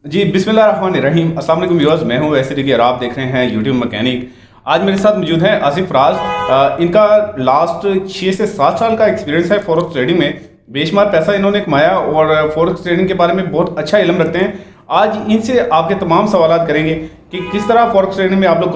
जी बिस्मिल्लाहिर्रहमानिर्रहीम। अस्सलाम वालेकुम व्यूअर्स, मैं हूं वैसे और आप देख रहे हैं यूट्यूब मैकेनिक। आज मेरे साथ मौजूद हैं आसिफ राज। इनका लास्ट 6 से 7 साल का एक्सपीरियंस है फॉरेक्स ट्रेडिंग में। बेशुमार पैसा इन्होंने कमाया और फॉरेक्स ट्रेडिंग के बारे में बहुत अच्छा इल्म रखते हैं। आज इनसे आपके तमाम सवाल करेंगे कि किस तरह फॉरेक्स ट्रेडिंग में आप लोग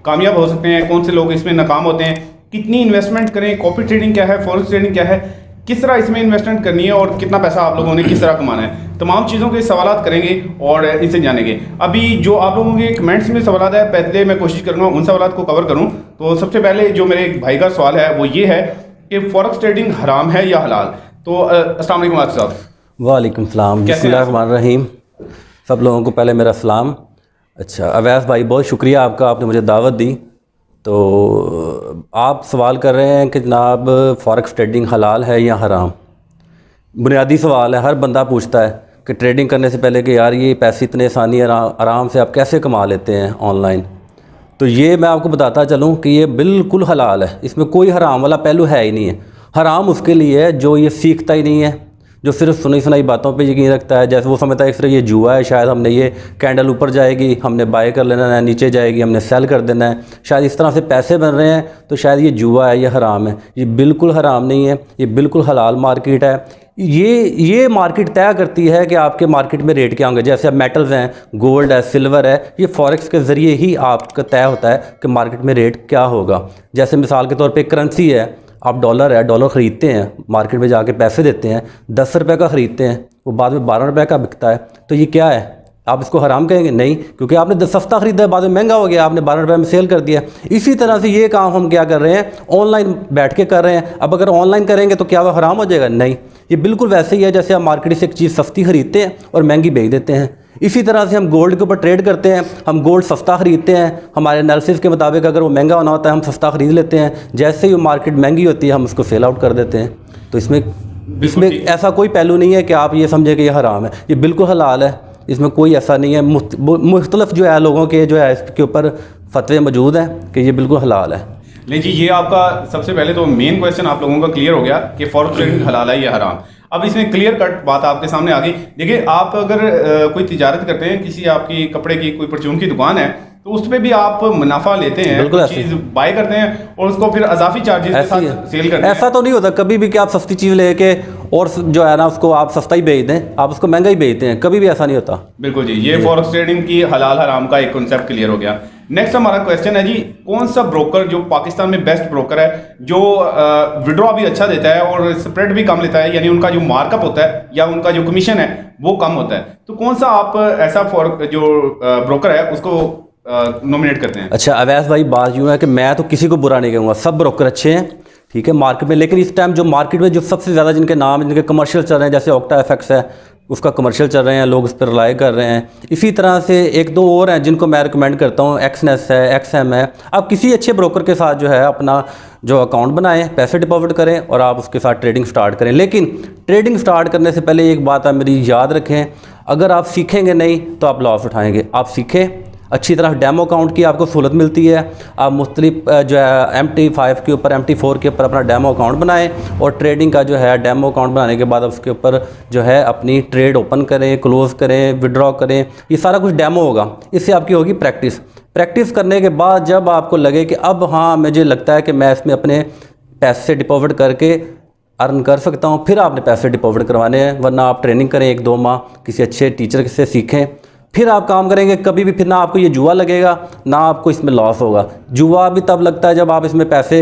कामयाब हो सकते हैं, कौन से लोग इसमें नाकाम होते हैं, कितनी इन्वेस्टमेंट करें, कॉपी ट्रेडिंग क्या है, फॉरेक्स ट्रेडिंग क्या है, किस तरह इसमें इन्वेस्टमेंट करनी है और कितना पैसा आप लोगों ने किस तरह कमाना है। तमाम चीज़ों के सवाल करेंगे और इनसे जानेंगे। अभी जो आप लोगों के कमेंट्स में सवाल है, पहले मैं कोशिश करूँगा उन सवाल को कवर करूँ। तो सबसे पहले जो मेरे एक भाई का सवाल है वो ये है कि फॉरेक्स ट्रेडिंग हराम है या हलाल। तो अस्सलाम वालेकुम आसिफ साहब। वालेकुम सलाम। बिस्मिल्लाहिर्रहमानिर्रहीम। सब लोगों को पहले मेरा सलाम। अच्छा अवैस भाई, बहुत शुक्रिया आपका, आपने मुझे दावत दी। तो आप सवाल कर रहे हैं कि जनाब फॉरेक्स ट्रेडिंग हलाल है या हराम। बुनियादी सवाल है, हर बंदा पूछता है कि ट्रेडिंग करने से पहले कि यार ये पैसे इतने आसानी आराम से आप कैसे कमा लेते हैं ऑनलाइन। तो ये मैं आपको बताता चलूँ कि ये बिल्कुल हलाल है, इसमें कोई हराम वाला पहलू है ही नहीं है। हराम उसके लिए है जो ये सीखता ही नहीं है, जो सिर्फ सुनी सुनाई बातों पे यकीन रखता है। जैसे वो समझता है सिर्फ ये जुआ है, शायद हमने ये कैंडल ऊपर जाएगी हमने बाय कर लेना है, नीचे जाएगी हमने सेल कर देना है, शायद इस तरह से पैसे बन रहे हैं, तो शायद ये जुआ है, ये हराम है। ये बिल्कुल हराम नहीं है, ये बिल्कुल हलाल मार्केट है। ये मार्केट तय करती है कि आपके मार्केट में रेट क्या होंगे। जैसे अब मेटल्स हैं, गोल्ड है, सिल्वर है, ये फॉरेक्स के ज़रिए ही आपका तय होता है कि मार्केट में रेट क्या होगा। जैसे मिसाल के तौर पे करेंसी है, आप डॉलर है, डॉलर ख़रीदते हैं, मार्केट में जाके पैसे देते हैं, 10 रुपये का ख़रीदते हैं, वो बाद में 12 रुपये का बिकता है। तो ये क्या है, आप इसको हराम कहेंगे? नहीं, क्योंकि आपने सस्ता ख़रीदा है, बाद में महंगा हो गया, आपने 12 रुपये में सेल कर दिया। इसी तरह से ये काम हम क्या कर रहे हैं, ऑनलाइन बैठ के कर रहे हैं। अब अगर ऑनलाइन करेंगे तो क्या वह हराम हो जाएगा? नहीं, ये बिल्कुल वैसे ही है जैसे आप मार्केट से एक चीज़ सस्ती ख़रीदते हैं और महंगी बेच देते हैं। इसी तरह से हम गोल्ड के ऊपर ट्रेड करते हैं, हम गोल्ड सस्ता ख़रीदते हैं, हमारे एनालिसिस के मुताबिक अगर वो महंगा होना होता है हम सस्ता ख़रीद लेते हैं, जैसे ही वो मार्केट महंगी होती है हम उसको सेल आउट कर देते हैं। तो इसमें ऐसा कोई पहलू नहीं है कि आप ये समझें कि ये हराम है, ये बिल्कुल हलाल है। इसमें कोई ऐसा नहीं है। मुख्तलिफ जो है लोगों के जो है इसके ऊपर फतवे मौजूद हैं कि ये बिल्कुल हलाल है। नहीं जी, ये आपका सबसे पहले तो मेन क्वेश्चन आप लोगों का क्लियर हो गया कि फॉरेक्स ट्रेडिंग हलाल है या हराम। अब इसमें क्लियर कट बात आपके सामने आ गई। देखिए, आप अगर कोई तिजारत करते हैं, किसी आपकी कपड़े की कोई परचून की दुकान है, तो उस पर भी आप मुनाफा लेते हैं, चीज़ बाय करते हैं और उसको फिर अजाफी चार्जेस के साथ सेल करते हैं। ऐसा तो नहीं होता कभी भी कि आप सस्ती चीज़ लेके और जो है ना उसको आप सस्ता ही बेच दें, आप उसको महंगा ही बेचते हैं, कभी भी ऐसा नहीं होता। बिल्कुल जी, ये फॉरेक्स ट्रेडिंग की हलाल हराम का एक कॉन्सेप्ट क्लियर हो गया। नेक्स्ट हमारा क्वेश्चन है जी, कौन सा ब्रोकर जो पाकिस्तान में बेस्ट ब्रोकर है, जो विड्रॉ भी अच्छा देता है और स्प्रेड भी कम लेता है, यानी उनका जो मार्कअप होता है या उनका जो कमीशन है वो कम होता है, तो कौन सा आप ऐसा जो ब्रोकर है उसको नॉमिनेट करते हैं? अच्छा अवैस भाई, बात यूँ है कि मैं तो किसी को बुरा नहीं कहूँगा, सब ब्रोकर अच्छे हैं, ठीक है, मार्केट में। लेकिन इस टाइम जो मार्केट में जो सबसे ज़्यादा जिनके नाम, जिनके कमर्शियल चल रहे हैं, जैसे ऑक्टा एफएक्स है, उसका कमर्शियल चल रहे हैं, लोग उस पर रिलाई कर रहे हैं। इसी तरह से एक दो और हैं जिनको मैं रिकमेंड करता हूँ, एक्सनेस है, एक्सएम है। आप किसी अच्छे ब्रोकर के साथ जो है अपना जो अकाउंट बनाएं, पैसे डिपॉजिट करें और आप उसके साथ ट्रेडिंग स्टार्ट करें। लेकिन ट्रेडिंग स्टार्ट करने से पहले एक बात आप मेरी याद रखें, अगर आप सीखेंगे नहीं तो आप लॉस उठाएंगे। आप सीखें अच्छी तरह, डेमो अकाउंट की आपको सहूलत मिलती है। आप मुख्तलिफ जो है MT5 के ऊपर, MT4 के ऊपर अपना डेमो अकाउंट बनाएं और ट्रेडिंग का जो है डेमो अकाउंट बनाने के बाद उसके ऊपर जो है अपनी ट्रेड ओपन करें, क्लोज़ करें, विड्रॉ करें। ये सारा कुछ डेमो होगा, इससे आपकी होगी प्रैक्टिस करने के बाद जब आपको लगे कि अब हाँ मुझे लगता है कि मैं इसमें अपने पैसे डिपॉजिट करके अर्न कर सकता हूँ, फिर आपने पैसे डिपॉजिट करवाने हैं। वरना आप ट्रेनिंग करें 1-2 माह, किसी अच्छे टीचर से सीखें, फिर आप काम करेंगे। कभी भी फिर ना आपको ये जुआ लगेगा ना आपको इसमें लॉस होगा। जुआ भी तब लगता है जब आप इसमें पैसे,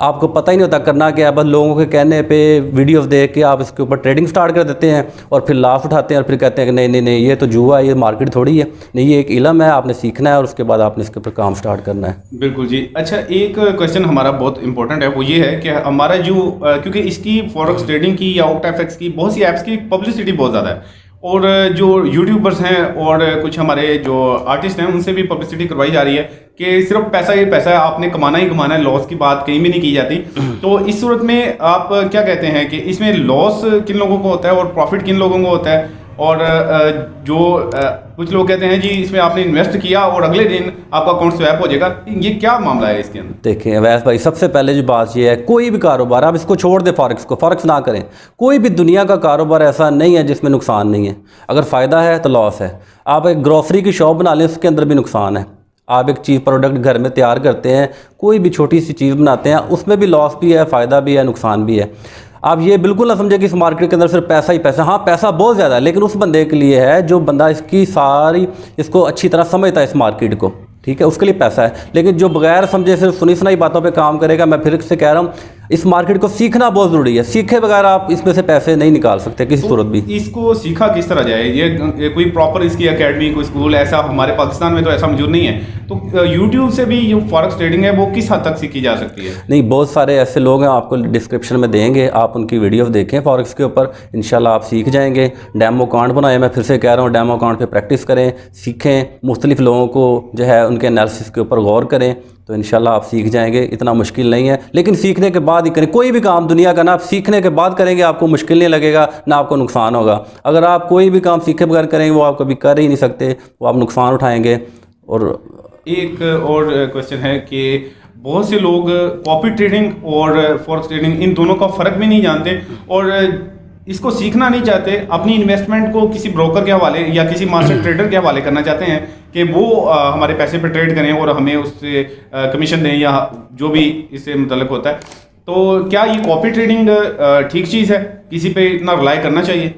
आपको पता ही नहीं होता करना क्या है, बस लोगों के कहने पे वीडियोस देख के आप इसके ऊपर ट्रेडिंग स्टार्ट कर देते हैं और फिर लाभ उठाते हैं और फिर कहते हैं कि नहीं नहीं नहीं ये तो जुआ है, ये मार्केट थोड़ी है। नहीं, ये एक इल्म है, आपने सीखना है और उसके बाद आपने इसके ऊपर काम स्टार्ट करना है। बिल्कुल जी। अच्छा, एक क्वेश्चन हमारा बहुत इंपॉर्टेंट है, वो ये है कि हमारा जो क्योंकि इसकी फॉरेक्स ट्रेडिंग की या ऑक्टा एफएक्स की बहुत सी ऐप्स की पब्लिसिटी बहुत ज़्यादा है और जो यूट्यूबर्स हैं और कुछ हमारे जो आर्टिस्ट हैं उनसे भी पब्लिसिटी करवाई जा रही है कि सिर्फ पैसा ही पैसा है, आपने कमाना ही कमाना है, लॉस की बात कहीं भी नहीं की जाती। तो इस सूरत में आप क्या कहते हैं कि इसमें लॉस किन लोगों को होता है और प्रॉफिट किन लोगों को होता है? और जो कुछ लोग कहते हैं जी इसमें आपने इन्वेस्ट किया और अगले दिन आपका अकाउंट स्वैप हो जाएगा, ये क्या मामला है इसके अंदर? देखिए अवैस भाई, सबसे पहले जो बात ये है, कोई भी कारोबार, आप इसको छोड़ दें, फॉरेक्स ना करें। कोई भी दुनिया का कारोबार ऐसा नहीं है जिसमें नुकसान नहीं है। अगर फ़ायदा है तो लॉस है। आप एक ग्रॉसरी की शॉप बना लें, उसके अंदर भी नुकसान है। आप एक चीज़ प्रोडक्ट घर में तैयार करते हैं, कोई भी छोटी सी चीज़ बनाते हैं, उसमें भी लॉस भी है, फ़ायदा भी है, नुकसान भी है। आप ये बिल्कुल ना समझे कि इस मार्केट के अंदर सिर्फ पैसा ही पैसा। हाँ, पैसा बहुत ज़्यादा है, लेकिन उस बंदे के लिए है जो बंदा इसको अच्छी तरह समझता है इस मार्केट को, ठीक है, उसके लिए पैसा है। लेकिन जो बगैर समझे सिर्फ सुनी सुनाई बातों पे काम करेगा, मैं फिर से कह रहा हूँ, इस मार्केट को सीखना बहुत ज़रूरी है। सीखे बगैर आप इसमें से पैसे नहीं निकाल सकते किसी सूरत भी। इसको सीखा किस तरह जाए? ये कोई प्रॉपर इसकी एकेडमी, कोई स्कूल ऐसा हमारे पाकिस्तान में तो ऐसा मौजूद नहीं है। तो यूट्यूब से भी जो फॉरेक्स ट्रेडिंग है वो किस हद तक सीखी जा सकती है? नहीं, बहुत सारे ऐसे लोग हैं, आपको डिस्क्रिप्शन में देंगे, आप उनकी वीडियोस देखें फॉरेक्स के ऊपर, इंशाल्लाह आप सीख जाएंगे। डेमो अकाउंट बनाए, मैं फिर से कह रहा हूँ, डेमो अकाउंट पे प्रैक्टिस करें, सीखें, मुख्तलिफ लोगों को जो है उनके एनालिसिस के ऊपर गौर करें, तो इंशाल्लाह आप सीख जाएंगे। इतना मुश्किल नहीं है, लेकिन सीखने के बाद ही करें। कोई भी काम दुनिया का ना आप सीखने के बाद करेंगे, आपको मुश्किल नहीं लगेगा, ना आपको नुकसान होगा। अगर आप कोई भी काम सीखे बगैर करेंगे, वो आप कभी कर ही नहीं सकते, वो आप नुकसान उठाएंगे। और एक और क्वेश्चन है कि बहुत से लोग कॉपी ट्रेडिंग और फॉरेक्स ट्रेडिंग इन दोनों का फ़र्क भी नहीं जानते और इसको सीखना नहीं चाहते, अपनी इन्वेस्टमेंट को किसी ब्रोकर के हवाले या किसी मास्टर ट्रेडर के हवाले करना चाहते हैं कि वो हमारे पैसे पे ट्रेड करें और हमें उससे कमीशन दें या जो भी इससे मुतल्लिक होता है। तो क्या ये कॉपी ट्रेडिंग ठीक चीज़ है? किसी पे इतना रिलाई करना चाहिए?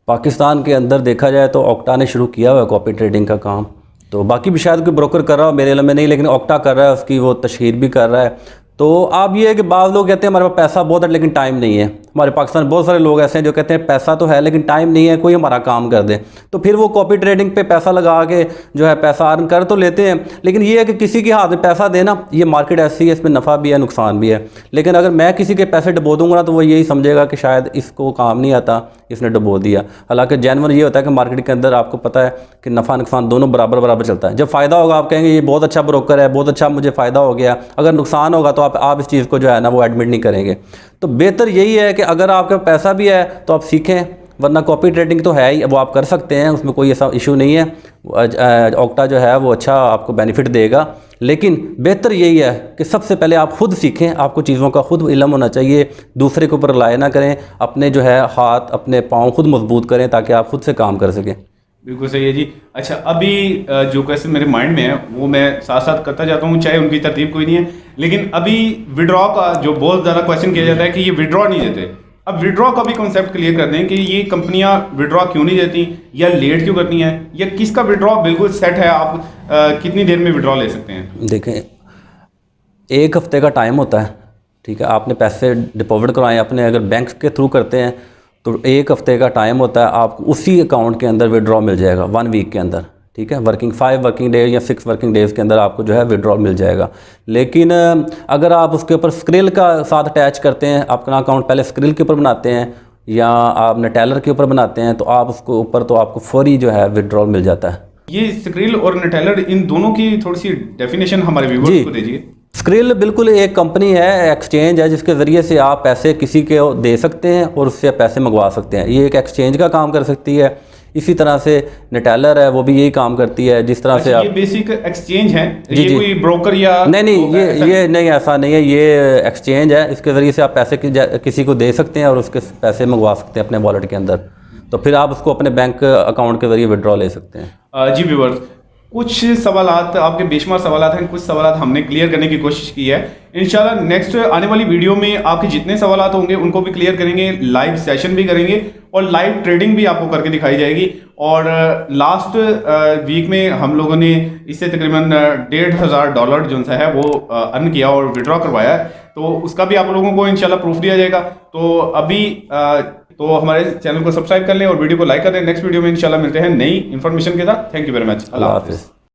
पाकिस्तान के अंदर देखा जाए तो ओक्टा ने शुरू किया हुआ है कॉपी ट्रेडिंग का काम, तो बाकी भी शायद कोई ब्रोकर कर रहा हो, मेरे इल्म में नहीं, लेकिन ओक्टा कर रहा है, उसकी वो तशहीर भी कर रहा है। तो आप ये है कि बाज़ लोग कहते हैं हमारे पास पैसा बहुत है लेकिन टाइम नहीं है। हमारे पाकिस्तान में बहुत सारे लोग ऐसे हैं जो कहते हैं पैसा तो है लेकिन टाइम नहीं है, कोई हमारा काम कर दे। तो फिर वो कॉपी ट्रेडिंग पे पैसा लगा के जो है पैसा अर्न कर तो लेते हैं, लेकिन ये है कि किसी के हाथ में पैसा देना, ये मार्केट ऐसी है, इसमें नफ़ा भी है, नुकसान भी है। लेकिन अगर मैं किसी के पैसे डुबो दूंगा ना, तो वो यही समझेगा कि शायद इसको काम नहीं आता, इसने डुबो दिया। हालांकि जेन्युइन ये होता है कि मार्केट के अंदर आपको पता है कि नफ़ा नुकसान दोनों बराबर बराबर चलता है। जब फ़ायदा होगा आप कहेंगे ये बहुत अच्छा ब्रोकर है, बहुत अच्छा मुझे फ़ायदा हो गया। अगर नुकसान होगा तो आप इस चीज़ को जो है ना वो एडमिट नहीं करेंगे। तो बेहतर यही है कि अगर आपके पास पैसा भी है तो आप सीखें, वरना कॉपी ट्रेडिंग तो है ही, वो आप कर सकते हैं, उसमें कोई ऐसा इशू नहीं है। ओक्टा जो है वो अच्छा आपको बेनिफिट देगा, लेकिन बेहतर यही है कि सबसे पहले आप खुद सीखें। आपको चीज़ों का खुद इल्म होना चाहिए, दूसरे के ऊपर रिलाय ना करें, अपने जो है हाथ अपने पाँव खुद मजबूत करें ताकि आप खुद से काम कर सकें। बिल्कुल सही है जी। अच्छा, अभी जो क्वेश्चन मेरे माइंड में है वो मैं साथ साथ करता जाता हूँ, चाहे उनकी तरतीब कोई नहीं है, लेकिन अभी विड्रॉ का जो बहुत ज़्यादा क्वेश्चन किया जाता है कि ये विड्रॉ नहीं देते। अब विड्रॉ का भी कॉन्सेप्ट क्लियर कर दें कि ये कंपनियां विड्रॉ क्यों नहीं देती या लेट क्यों करती हैं, या किसका विड्रॉ बिल्कुल सेट है, आप कितनी देर में विड्रॉ ले सकते हैं? देखें, 1 हफ्ते का टाइम होता है, ठीक है। आपने पैसे डिपॉजिट करवाएं अपने, अगर बैंक के थ्रू करते हैं तो 1 हफ्ते का टाइम होता है, आपको उसी अकाउंट के अंदर विड्रॉ मिल जाएगा 1 वीक के अंदर, ठीक है। 5 वर्किंग डेज या 6 वर्किंग डेज़ के अंदर आपको जो है विड्रॉ मिल जाएगा। लेकिन अगर आप उसके ऊपर स्क्रिल का साथ अटैच करते हैं, अपना अकाउंट पहले स्क्रिल के ऊपर बनाते हैं या आप नेटेलर के ऊपर बनाते हैं, तो आप उसको ऊपर तो आपको फौरी जो है विड्रॉ मिल जाता है। ये स्क्रिल और नेटेलर, इन दोनों की थोड़ी सी डेफिनेशन हमारे व्यूअर्स को दीजिए। स्क्रिल बिल्कुल एक कंपनी है, एक्सचेंज है, जिसके ज़रिए से आप पैसे किसी के दे सकते हैं और उससे पैसे मंगवा सकते हैं। ये एक एक्सचेंज का काम कर सकती है। इसी तरह से नेटेलर है, वो भी यही काम करती है। जिस तरह से आप, ये बेसिक एक्सचेंज है, जी, ये कोई ब्रोकर या नहीं, ये नहीं, ऐसा नहीं है, ये एक्सचेंज है। इसके ज़रिए से आप पैसे किसी को दे सकते हैं और उसके पैसे मंगवा सकते हैं अपने वॉलेट के अंदर, तो फिर आप उसको अपने बैंक अकाउंट के ज़रिए विड्रॉ ले सकते हैं। जी व्यूअर्स, कुछ सवालात आपके बेशुमार सवालात हैं, कुछ सवालात हमने क्लियर करने की कोशिश की है। इंशाल्लाह नेक्स्ट आने वाली वीडियो में आपके जितने सवालात होंगे उनको भी क्लियर करेंगे, लाइव सेशन भी करेंगे और लाइव ट्रेडिंग भी आपको करके दिखाई जाएगी। और लास्ट वीक में हम लोगों ने इससे तकरीबन $1,500 जो सा है वो अर्न किया और विड्रॉ करवाया है, तो उसका भी आप लोगों को इंशाल्लाह प्रूफ दिया जाएगा। तो अभी तो हमारे चैनल को सब्सक्राइब कर लें और वीडियो को लाइक कर दें। नेक्स्ट वीडियो में इंशाल्लाह मिलते हैं नई इन्फॉर्मेशन के साथ। Thank you very much. अल्लाह हाफिज़।